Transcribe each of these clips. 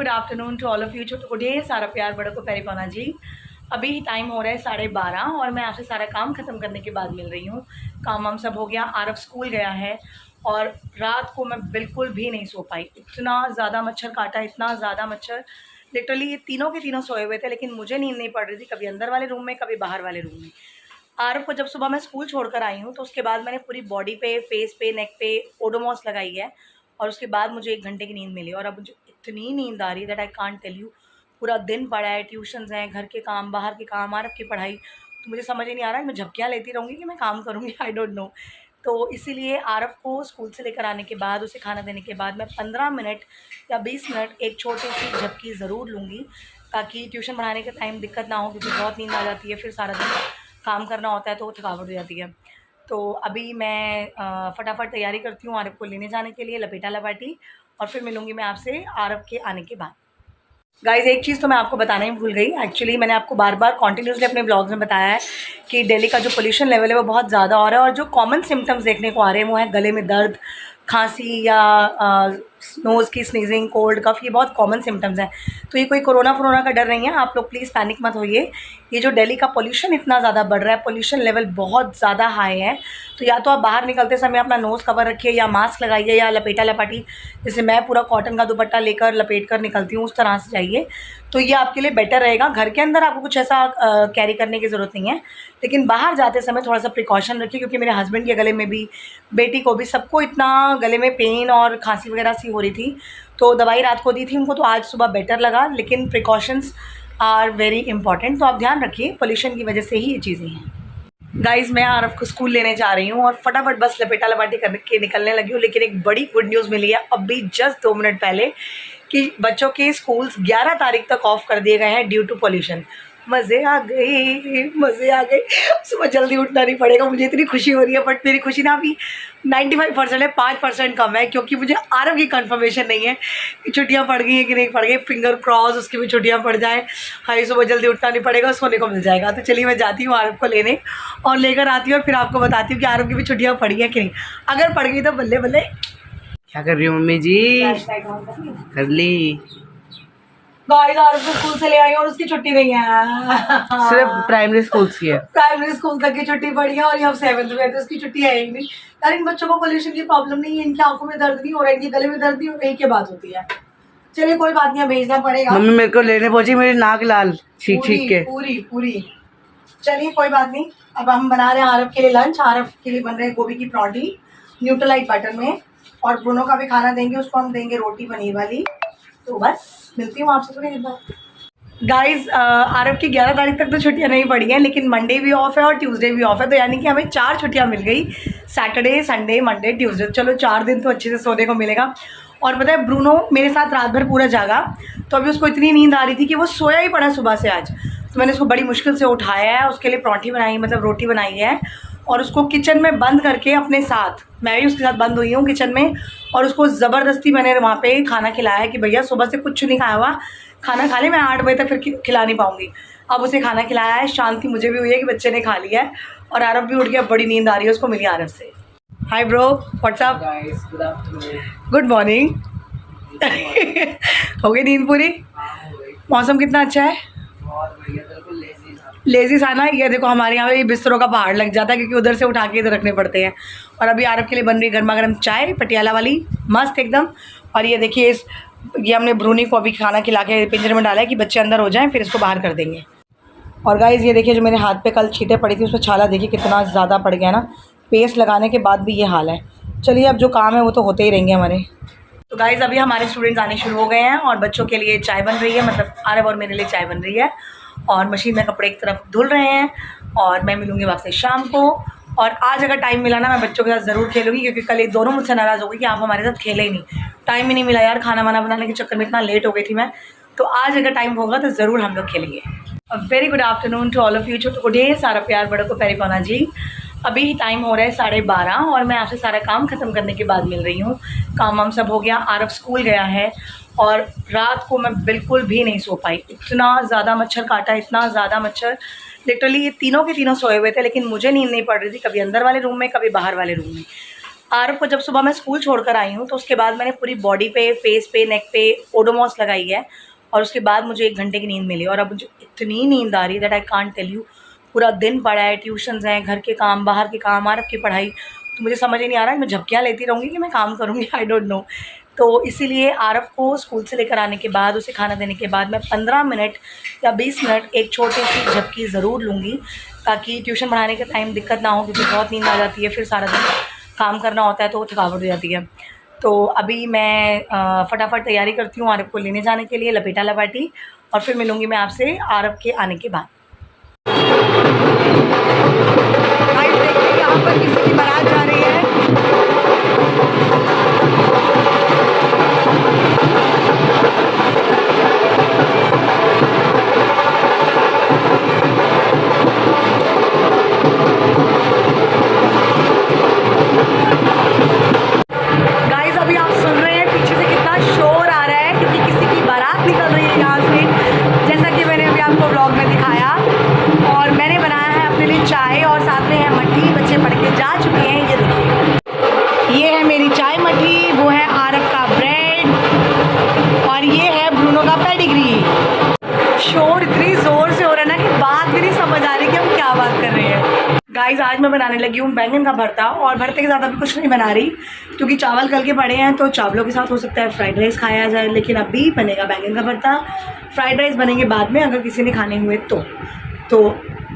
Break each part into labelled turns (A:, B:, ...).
A: Good afternoon to all of you. छोटो को ढेर सारा प्यार, बड़ों को प्यारी पाना जी। अभी टाइम हो रहा है 12:30 और मैं आपसे सारा काम ख़त्म करने के बाद मिल रही हूँ। काम वाम सब हो गया, आरव स्कूल गया है और रात को मैं बिल्कुल भी नहीं सो पाई। इतना ज़्यादा मच्छर काटा, इतना ज़्यादा मच्छर, लिटरली ये तीनों के तीनों सोए हुए थे लेकिन मुझे नींद नहीं पड़ रही थी, कभी अंदर वाले रूम में कभी बाहर वाले रूम में। आरव को जब सुबह मैं स्कूल छोड़कर आई हूँ तो उसके बाद मैंने पूरी बॉडी पे, फेस पे, नेक पे ओडोमॉस लगाई है और उसके बाद मुझे 1 घंटे की नींद मिली और अब मुझे इतनी नींद आ रही है that I can't tell you. पूरा दिन पड़ा है, ट्यूशन्स हैं, घर के काम, बाहर के काम, आरव की पढ़ाई, तो मुझे समझ ही नहीं आ रहा है मैं झपकियाँ लेती रहूँगी कि मैं काम करूँगी, आई डोंट नो। तो इसीलिए आरव को स्कूल से लेकर आने के बाद, उसे खाना देने के बाद मैं 15 मिनट या 20 मिनट एक छोटी सी झपकी ज़रूर लूँगी ताकि ट्यूशन पढ़ाने के टाइम दिक्कत ना हो, क्योंकि बहुत नींद आ जाती है, फिर सारा दिन काम करना होता है तो थकावट हो जाती है। तो अभी मैं फटाफट तैयारी करती हूँ आरव को लेने जाने के लिए, लपेटा लपाटी, और फिर मिलूँगी मैं आपसे आरव के आने के बाद। गाइज़ एक चीज़ तो मैं आपको बताना ही भूल गई। एक्चुअली मैंने आपको बार बार कॉन्टिन्यूसली अपने ब्लॉग्स में बताया है कि दिल्ली का जो पोल्यूशन लेवल है वो बहुत ज़्यादा हो रहा है और जो कॉमन सिम्टम्स देखने को आ रहे हैं वो है गले में दर्द, खांसी या नोज़ की स्नीजिंग, कोल्ड, कफ, ये बहुत कॉमन सिम्टम्स हैं। तो ये कोई कोरोना का डर नहीं है, आप लोग प्लीज़ पैनिक मत होइए। ये जो दिल्ली का पोल्यूशन इतना ज़्यादा बढ़ रहा है, पोल्यूशन लेवल बहुत ज़्यादा हाई है, तो या तो आप बाहर निकलते समय अपना नोज़ कवर रखिए या मास्क लगाइए या लपेटा लपाटी, जैसे मैं पूरा कॉटन का दुपट्टा लेकर लपेट कर निकलती हूँ उस तरह से जाइए, तो ये आपके लिए बेटर रहेगा। घर के अंदर आपको कुछ ऐसा कैरी करने की ज़रूरत नहीं है, लेकिन बाहर जाते समय थोड़ा सा प्रिकॉशन रखिए, क्योंकि मेरे हस्बैंड के गले में भी, बेटी को भी, सबको इतना गले में पेन और खांसी वगैरह सी हो रही थी, तो दवाई रात को दी थी उनको, तो आज सुबह बेटर लगा, लेकिन प्रिकॉशंस आर वेरी इंपॉर्टेंट, तो आप ध्यान रखिए, पोल्यूशन की वजह से ही ये चीज़ें हैं। गाइज़ मैं आरव को स्कूल लेने जा रही हूँ और फटाफट बस लपेटा लपाटी करके निकलने लगी हूँ, लेकिन एक बड़ी गुड न्यूज़ मिली है अभी जस्ट 2 मिनट पहले कि बच्चों के स्कूल्स 11 तारीख तक ऑफ कर दिए गए हैं ड्यू टू पोल्यूशन। मज़े आ गए, मज़े आ गए। सुबह जल्दी उठना नहीं पड़ेगा, मुझे इतनी खुशी हो रही है, बट मेरी खुशी ना अभी 95% है, 5% कम है, क्योंकि मुझे आरव की कंफर्मेशन नहीं है कि छुट्टियां पड़ गई हैं कि नहीं पड़ गई। फिंगर क्रॉस उसकी भी छुट्टियां पड़ जाएँ, हाई सुबह जल्दी उठना नहीं पड़ेगा, सोने को मिल जाएगा। तो चलिए मैं जाती हूँ आरव को लेने और लेकर आती हूँ और फिर आपको बताती हूँ कि आरव की भी छुट्टियाँ पड़ी हैं कि नहीं। अगर पड़ गई तो बल्ले बल्ले।
B: क्या कर रही हो मम्मी जी? कर ली।
A: गाइस आरव को स्कूल से ले आई और उसकी छुट्टी नहीं है।
B: सिर्फ प्राइमरी स्कूल की है,
A: प्राइमरी स्कूल तक की छुट्टी पड़ी है और ये अब 7th में है तो उसकी छुट्टी है ही नहीं। यार इन बच्चों को पोल्यूशन की प्रॉब्लम नहीं है, इनकी आंखों में दर्द नहीं हो रहा है, इनके गले में दर्द नहीं हो रहा है, क्या बात होती है। चलिए कोई बात नहीं, भेजना पड़ेगा।
B: मम्मी मेरे को लेने पहुंची, मेरी नाक लाल छींक छींक के।
A: पूरी चलिए कोई बात नहीं। अब हम बना रहे हैं आरव के लिए लंच। आरव के लिए बन रहे हैं गोभी की परांठी न्यूट्रलाइट बटर में, और ब्रूनो का भी खाना देंगे, उसको हम देंगे रोटी पनीर वाली। तो बस मिलती हूँ आपसे थोड़ी देर बाद। गाइज आरव की 11 तारीख तक तो छुट्टियां नहीं पड़ी हैं, लेकिन मंडे भी ऑफ है और ट्यूसडे भी ऑफ है, तो यानी कि हमें 4 छुट्टियां मिल गई, सैटरडे, संडे, मंडे, ट्यूसडे। चलो 4 दिन तो अच्छे से सोने को मिलेगा। और पता है ब्रूनो मेरे साथ रात भर पूरा जागा, तो अभी उसको इतनी नींद आ रही थी कि वो सोया ही पड़ा सुबह से आज। तो मैंने उसको बड़ी मुश्किल से उठाया है, उसके लिए पराठी बनाई, मतलब रोटी बनाई है, और उसको किचन में बंद करके अपने साथ, मैं भी उसके साथ बंद हुई हूँ किचन में, और उसको ज़बरदस्ती मैंने वहाँ पे खाना खिलाया है कि भैया सुबह से कुछ नहीं खाया हुआ, खाना खा ले, मैं 8 बजे तक फिर खिला नहीं पाऊँगी। अब उसे खाना खिलाया है, शांति मुझे भी हुई है कि बच्चे ने खा लिया है, और आरव भी उठ गया, बड़ी नींद आ रही है उसको, मिली आरव से। Hi bro, what's up, good morning. हो गई नींद पूरी? मौसम कितना अच्छा है, लेजी सा ना। ये देखो हमारे यहाँ पे बिस्तरों का पहाड़ लग जाता है, क्योंकि उधर से उठा के इधर रखने पड़ते हैं। और अभी आरव के लिए बन रही गर्मा गर्म चाय पटियाला वाली, मस्त एकदम। और ये देखिए ये हमने ब्रूनी को अभी खाना खिला के पिंजरे में डाला है कि बच्चे अंदर हो जाएं, फिर इसको बाहर कर देंगे। और गाइज़ ये देखिए जो मेरे हाथ पे कल छींटे पड़ी थी, उसमें छाला देखिए कितना ज़्यादा पड़ गया ना, पेस्ट लगाने के बाद भी ये हाल है। चलिए अब जो काम है वो तो होते ही रहेंगे हमारे। तो गाइज़ अभी हमारे स्टूडेंट्स आने शुरू हो गए हैं और बच्चों के लिए चाय बन रही है, मतलब आरव और मेरे लिए चाय बन रही है, और मशीन में कपड़े एक तरफ धुल रहे हैं, और मैं मिलूँगी आपसे शाम को। और आज अगर टाइम मिला ना मैं बच्चों के साथ ज़रूर खेलूँगी, क्योंकि कल ये दोनों मुझसे नाराज़ हो गई कि आप हमारे साथ खेले ही नहीं, टाइम ही नहीं मिला यार, खाना वाना बनाने के चक्कर में इतना लेट हो गई थी मैं। तो आज अगर टाइम होगा तो ज़रूर हम लोग खेलेंगे। Very good afternoon to all of you. छोटो को ढेर सारा प्यार, बड़ों को प्यारी पाना जी। अभी टाइम हो रहा है 12:30 और मैं आपसे सारा काम ख़त्म करने के बाद मिल रही हूँ। काम वाम सब हो गया, आरव स्कूल गया है और रात को मैं बिल्कुल भी नहीं सो पाई। इतना ज़्यादा मच्छर काटा, इतना ज़्यादा मच्छर, लिटरली ये तीनों के तीनों सोए हुए थे लेकिन मुझे नींद नहीं पड़ रही थी, कभी अंदर वाले रूम में कभी बाहर वाले रूम में। आरव को जब सुबह मैं स्कूल छोड़कर आई हूँ तो उसके बाद मैंने पूरी बॉडी पे, फेस पे, नेक पे ओडोमॉस लगाई है और उसके बाद मुझे 1 घंटे की नींद मिली और अब मुझे इतनी नींद आ रही है that I can't tell you. पूरा दिन पड़ा है, ट्यूशन्स हैं, घर के काम, बाहर के काम, आरव की पढ़ाई, तो मुझे समझ ही नहीं आ रहा है मैं झपकियाँ लेती रहूँगी कि मैं काम करूँगी, आई डोंट नो। तो इसीलिए आरव को स्कूल से लेकर आने के बाद, उसे खाना देने के बाद मैं 15 मिनट या 20 मिनट एक छोटी सी झपकी ज़रूर लूँगी ताकि ट्यूशन पढ़ाने के टाइम दिक्कत ना हो, क्योंकि बहुत नींद आ जाती है, फिर सारा दिन काम करना होता है तो थकावट हो जाती है। तो अभी मैं फटाफट तैयारी करती हूँ आरव को लेने जाने के लिए, लपेटा लपाटी, और फिर मिलूँगी मैं आपसे आरव के आने के बाद। यहाँ पर किसी की बारात जा रही है। गाइस अभी आप सुन रहे हैं पीछे से कितना शोर आ रहा है, क्योंकि किसी की बारात निकल रही है यहाँ से, जैसा कि मैंने अभी आपको ब्लॉग में दिखाया। और मैंने बनाया है अपने लिए चाय और साथ में है मट्ठी, बच्चे पढ़ के जा चुके हैं, ये देखिए। ये है मेरी चाय मट्ठी, वो है आरव का ब्रेड और ये है ब्रूनो का पेडिग्री। शोर इतनी ज़ोर से हो रहा है ना कि बात भी नहीं समझ आ रही कि हम क्या बात कर रहे हैं। गाइस आज मैं बनाने लगी हूँ बैंगन का भरता, और भरते के साथ अभी कुछ नहीं बना रही क्योंकि चावल कल के पड़े हैं, तो चावलों के साथ हो सकता है फ्राइड राइस खाया जाए, लेकिन अभी बनेगा बैंगन का भरता। फ्राइड राइस बनेंगे बाद में अगर किसी ने खाने हुए तो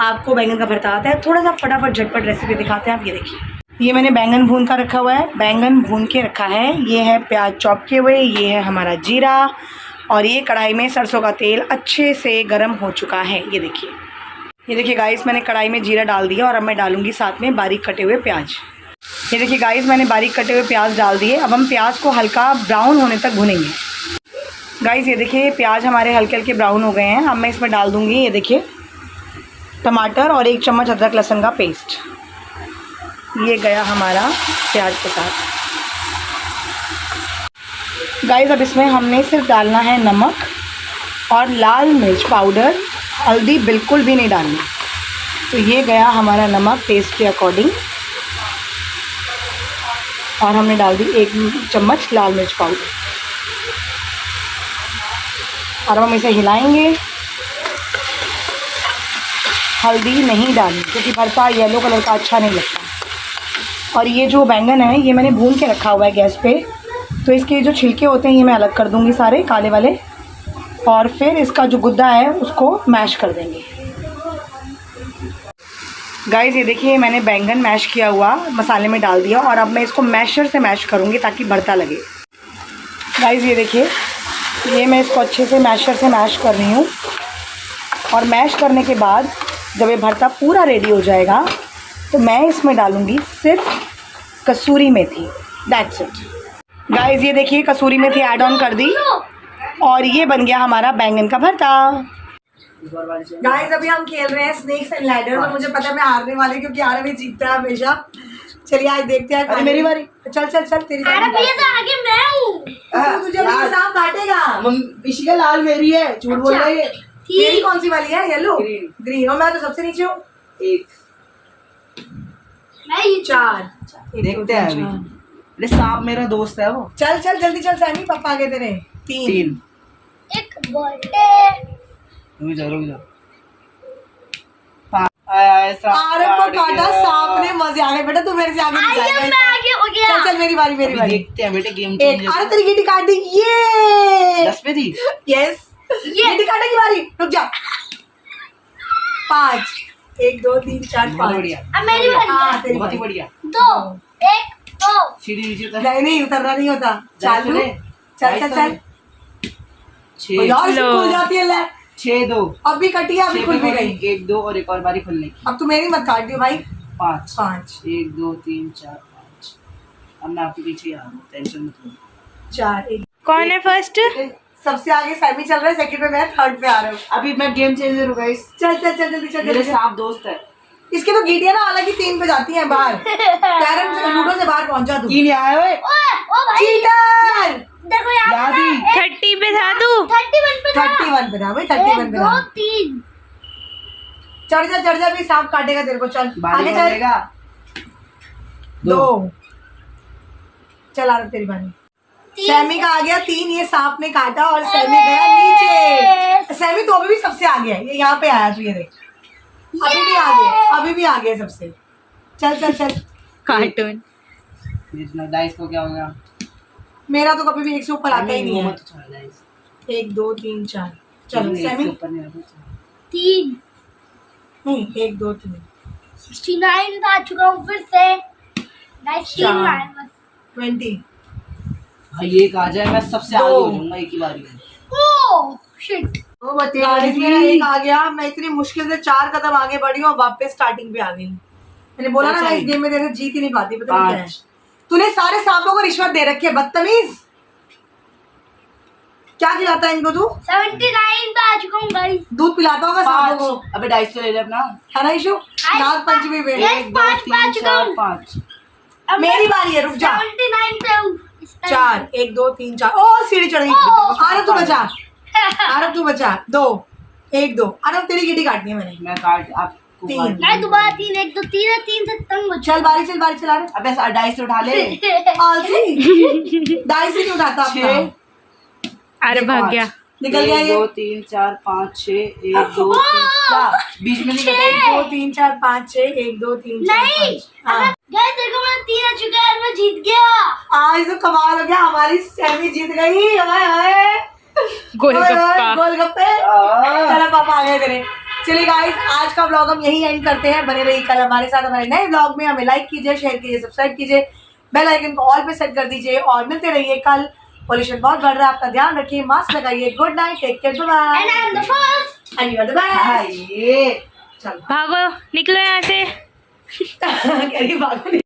A: आपको बैंगन का भरता आता है, थोड़ा सा फटाफट झटपट रेसिपी दिखाते हैं। आप ये देखिए, ये मैंने बैंगन भून का रखा हुआ है, बैंगन भून के रखा है, ये है प्याज चॉप किए हुए, ये है हमारा जीरा, और ये कढ़ाई में सरसों का तेल अच्छे से गर्म हो चुका है। ये देखिए गाइस, मैंने कढ़ाई में जीरा डाल दिया और अब मैं डालूंगी साथ में बारीक कटे हुए प्याज। ये देखिए गाइस, मैंने बारीक कटे हुए प्याज डाल दिए। अब हम प्याज को हल्का ब्राउन होने तक भुनेंगे। गाइस ये देखिए प्याज हमारे हल्के हल्के ब्राउन हो गए हैं। अब मैं इसमें डाल दूँगी, ये देखिए, टमाटर और 1 चम्मच अदरक लहसुन का पेस्ट। ये गया हमारा प्याज के साथ। गाइस अब इसमें हमने सिर्फ डालना है नमक और लाल मिर्च पाउडर, हल्दी बिल्कुल भी नहीं डालनी। तो ये गया हमारा नमक टेस्ट के अकॉर्डिंग, और हमने डाल दी 1 चम्मच लाल मिर्च पाउडर। और हम इसे हिलाएंगे। हल्दी नहीं डालनी क्योंकि भरता येलो कलर का अच्छा नहीं लगता। और ये जो बैंगन है ये मैंने भून के रखा हुआ है गैस पे, तो इसके जो छिलके होते हैं ये मैं अलग कर दूंगी सारे काले वाले, और फिर इसका जो गुद्दा है उसको मैश कर देंगे। गाइस ये देखिए मैंने बैंगन मैश किया हुआ मसाले में डाल दिया, और अब मैं इसको मैशर से मैश करूँगी ताकि भरता लगे। गाइस ये देखिए, ये मैं इसको अच्छे से मैशर से मैश कर रही हूँ, और मैश करने के बाद जब ये भरता पूरा रेडी हो जाएगा तो मैं इसमें डालूँगी सिर्फ कसूरी मेथी। That's it. गाइस ये देखिए कसूरी मेथी ऐड ऑन कर दी, और ये बन गया हमारा बैंगन का भरता। गाइस अभी हम खेल रहे हैं स्नेक्स एंड लैडर, तो मुझे पता है मैं हारने वाली क्योंकि आरव ही जीतता है हमेशा। चलिए आज देखते हैं। मेरी बारी। चल चल चल तेरी बारी।
C: आगे मैं हूँ।
A: तुझे भी सांप काटेगा।
B: पीछे का लाल मेरी है, झूठ बोल रहा है ये।
A: तेरी कौन सी वाली है? Yellow green. और मैं तो सबसे नीचे हूँ।
B: 1
A: 4।
B: देखते हैं अभी। अरे सांप मेरा दोस्त है वो।
A: चल चल जल्दी चल सैमी, पापा आगे तेरे। 3।
C: एक बर्थडे।
B: रुक जाओ।
A: आरव को काटा सांप ने, मजे आ गए बेटा, तू मेरे से आगे नहीं जाएगा।
C: मैं आगे हो गया।
A: चल चल मेरी बारी
B: देखते हैं बेटे गेम।
A: अरे तेरी गिट्टी काट दी। ये
B: 10 पे थी।
A: यस, गिट्टी काटने की बारी। रुक जा। 5 1 2 3 4 5।
C: अब मेरी बारी।
A: हाँ तेरी
B: बहुत ही
A: बारी।
B: बढ़िया।
C: 2 1 2।
B: सीढ़ी नीचे उतर।
A: नहीं उतरना नहीं होता। चालू। चल चल चल।
B: 6
A: यार इसमें खुल जाती है। ले
B: 6 2।
A: अभी कटी है, अभी खुल भी गई।
B: 1 2 और एक और बारी खुलने की।
A: अब तू मेरी मत काट दियो भाई।
B: 5
A: 5
B: 1 2 3 4 5। अब मैं आपके पीछे आ रहा हूँ, टेंशन मत लो।
A: 4 1।
D: कौन है फर्स्ट?
A: सबसे आगे सैमी चल रहा है, सेकंड पे मैं, थर्ड पे आ रहा हूँ।
B: अभी मैं गेम चेंजर हूँ गाइस।
A: चल चल चल जल्दी चल
B: मेरे
A: जल्दी।
B: सांप दोस्त है।
A: इसकी तो गीटियां ना हालांकि 3 पे जाती हैं बाहर। कैरम से लूडो से बाहर पहुंचा तू।
B: 3 आए हुए।
C: ओ भाई
A: चीटर।
C: देखो
B: याद ही।
D: 30 पे था तू।
C: 31 पे था।
A: 31 पे था भाई, 31 पे
C: 2
A: था।
C: 3।
A: चढ़ जा भी, सांप काटेगा तेरे को। चल
B: बारी
A: आगे चल।
B: चलेगा।
A: 2 चल आरव तेरी बारी। सैमी का आ गया 3, ये सांप ने काटा और सैमी गया नीचे। सैमी तो अभी भी सबसे आगे है, ये यहाँ पे आया तू, ये देख अभी भी आगे है, अभी भी आगे है सबसे। चल चल चल।
D: कार्टून।
B: इतना डाइस को क्या हो गया?
A: मेरा तो कभी भी 1 से ऊपर आता ही नहीं है।
B: मत उछाल डाइस।
A: 1 2 3 4। चलो सैमी
B: ऊपर नहीं आता।
C: 3
A: नहीं 1 2 3
C: 69 आ चुका हूँ फिर से। गाइस 3 मार बस।
A: 20।
B: भाई एक आ जाए मैं सबसे आगे हो जाऊंगा एक ही बारी में।
C: Oh shit.
A: गाइस मेरा एक आ गया। मैं इतनी मुश्किल से 4 कदम आगे बढ़ी हूँ और वापस स्टार्टिंग पे आ गई। मैंने बोला ना मैं इस गेम में तेरे से जीत ही नहीं पाती, पता नहीं क्या है। तूने सारे सांपों को रिश्वत दे रखी है, बदतमीज। क्या खिलाता है इनको तू?
C: 79 पे आ चुका हूँ गाइस।
A: दूध पिलाता होगा सांपों को,
B: 5। अबे डाइस तो ले ले अपना।
A: है ना इशू? नाग पंचमी पे।
C: Yes, 5 पे आ चुका हूँ।
B: 5।
C: अब
A: मेरी बारी है, रुक जा।
C: 79 पे हूँ।
A: 4 1 2 3 4। ओ सीढ़ी चढ़ गई। आरव तू बचा, आरव तू बचा। 2 1 2। आरव तेरी गिटी काटनी है मैंने।
B: मैं काट आपको
A: 3।
C: मैं दोबारा 3 1 2 3 है, 3 से तंग हो
A: चल बारी चल आरव।
B: अबे डाइस उठा ले।
A: आलसी डाइस ही नहीं उठाता अपना।
B: 6
D: अरे भाग गया।
A: निकल गया
B: 1
A: ये।
B: 2 3 4 5 6 1 2 3 बीच में नहीं कटे।
A: 1 2 3 4 5 6 1 2 3 4
C: नहीं
A: 5। हाँ
C: गाइस देखो मैं 3 आ चुका है और मैं जीत गया।
A: आज तो कमाल हो गया, हमारी सैमी जीत गई। ओए ओए
D: गोलगप्पा।
A: गोलगप्पे। चलो पापा आ गए तेरे। चलिए गाइस आज का व्लॉग हम यही एंड करते हैं। बने रहिए कल हमारे साथ हमारे नए व्लॉग में। हमें लाइक कीजिए, शेयर कीजिए, सब्सक्राइब कीजिए, बेल आइकन को ऑल पे सेट कर दीजिए और मिलते रहिए कल। पॉल्यूशन बहुत बढ़ रहा है, आपका ध्यान रखिए, मास्क लगाइए। Good night, take care, bye
C: and I am the first.
A: And you are the best.
B: ये
A: चल
D: भागो, निकलो यहाँ से।
A: कह रही भागो।